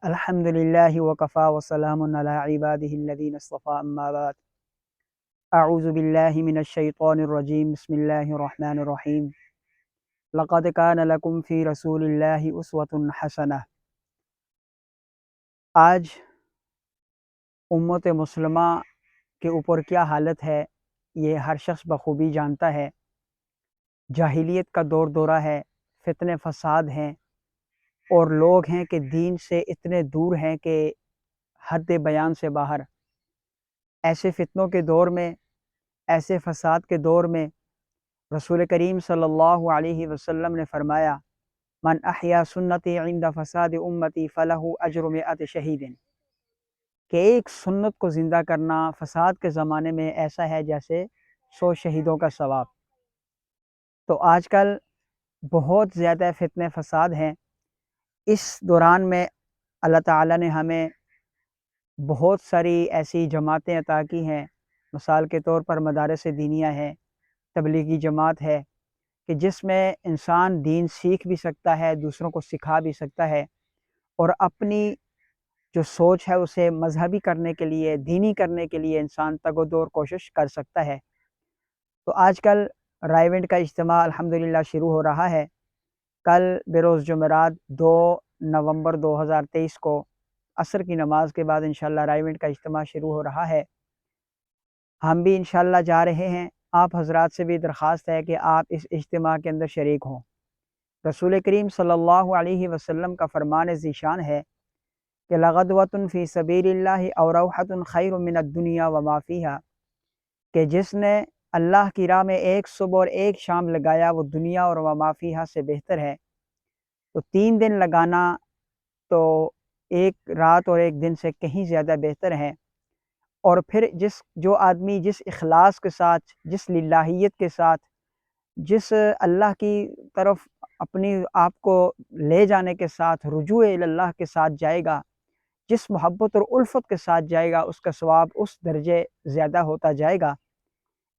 الحمد لله وكفى وسلام على عباده الذين اصطفى أما بعد أعوذ بالله من الشيطان الرجيم بسم الله الرحمن الرحيم لقد كان لكم في رسول الله أسوة حسنة۔ آج امت مسلمہ کے اوپر کیا حالت ہے یہ ہر شخص بخوبی جانتا ہے۔ جاہلیت کا دور دورہ ہے، فتنے فساد ہیں، اور لوگ ہیں کہ دین سے اتنے دور ہیں کہ حد بیان سے باہر۔ ایسے فتنوں کے دور میں، ایسے فساد کے دور میں رسول کریم صلی اللہ علیہ وسلم نے فرمایا من احیا سنتی عند فساد امتی فلہ اجر مئۃ شہید، کہ ایک سنت کو زندہ کرنا فساد کے زمانے میں ایسا ہے جیسے 100 شہیدوں کا ثواب۔ تو آج کل بہت زیادہ فتنے فساد ہیں۔ اس دوران میں اللہ تعالیٰ نے ہمیں بہت ساری ایسی جماعتیں عطا کی ہیں۔ مثال کے طور پر مدارس دینیہ ہے، تبلیغی جماعت ہے، کہ جس میں انسان دین سیکھ بھی سکتا ہے، دوسروں کو سکھا بھی سکتا ہے، اور اپنی جو سوچ ہے اسے مذہبی کرنے کے لیے، دینی کرنے کے لیے انسان تگ و دو کوشش کر سکتا ہے۔ تو آج کل رائیونٹ کا اجتماع الحمدللہ شروع ہو رہا ہے۔ کل بروز جمعرات 2 نومبر 2023 کو عصر کی نماز کے بعد انشاءاللہ رائیونٹ کا اجتماع شروع ہو رہا ہے۔ ہم بھی انشاءاللہ جا رہے ہیں۔ آپ حضرات سے بھی درخواست ہے کہ آپ اس اجتماع کے اندر شریک ہوں۔ رسول کریم صلی اللہ علیہ وسلم کا فرمان ذیشان ہے کہ لغدوۃ فی سبیل اللہ او روحۃ خیر من الدنیا وما فیہا، کہ جس نے اللہ کی راہ میں ایک صبح اور ایک شام لگایا وہ دنیا اور وما فیہا سے بہتر ہے۔ تو 3 دن لگانا تو ایک رات اور ایک دن سے کہیں زیادہ بہتر ہے۔ اور پھر جو آدمی جس اخلاص کے ساتھ، جس للہیت کے ساتھ، جس اللہ کی طرف اپنی آپ کو لے جانے کے ساتھ، رجوع اللہ کے ساتھ جائے گا، جس محبت اور الفت کے ساتھ جائے گا، اس کا ثواب اس درجے زیادہ ہوتا جائے گا۔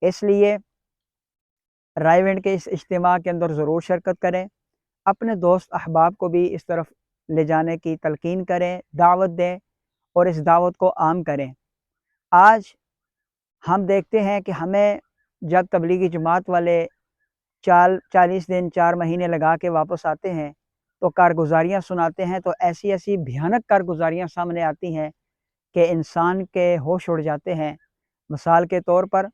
اس لیے رائیونٹ کے اس اجتماع کے اندر ضرور شرکت کریں، اپنے دوست احباب کو بھی اس طرف لے جانے کی تلقین کریں، دعوت دیں اور اس دعوت کو عام کریں۔ آج ہم دیکھتے ہیں کہ ہمیں جب تبلیغی جماعت والے 40 دن 4 مہینے لگا کے واپس آتے ہیں تو کارگزاریاں سناتے ہیں، تو ایسی ایسی بھیانک کارگزاریاں سامنے آتی ہیں کہ انسان کے ہوش اڑ جاتے ہیں۔ مثال کے طور پر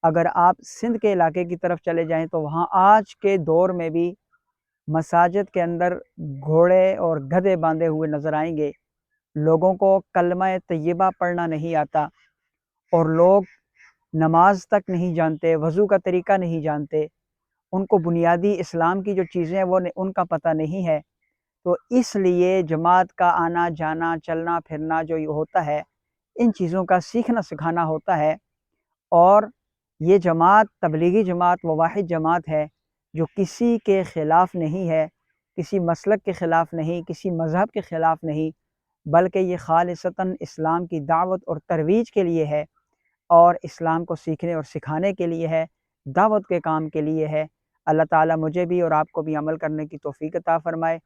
اگر آپ سندھ کے علاقے کی طرف چلے جائیں تو وہاں آج کے دور میں بھی مساجد کے اندر گھوڑے اور گدھے باندھے ہوئے نظر آئیں گے۔ لوگوں کو کلمہ طیبہ پڑھنا نہیں آتا، اور لوگ نماز تک نہیں جانتے، وضو کا طریقہ نہیں جانتے، ان کو بنیادی اسلام کی جو چیزیں ہیں وہ ان کا پتہ نہیں ہے۔ تو اس لیے جماعت کا آنا جانا، چلنا پھرنا جو ہوتا ہے، ان چیزوں کا سیکھنا سکھانا ہوتا ہے۔ اور یہ جماعت، تبلیغی جماعت، وہ واحد جماعت ہے جو کسی کے خلاف نہیں ہے، کسی مسلک کے خلاف نہیں، کسی مذہب کے خلاف نہیں، بلکہ یہ خالصتاً اسلام کی دعوت اور ترویج کے لیے ہے، اور اسلام کو سیکھنے اور سکھانے کے لیے ہے، دعوت کے کام کے لیے ہے۔ اللہ تعالیٰ مجھے بھی اور آپ کو بھی عمل کرنے کی توفیق عطا فرمائے۔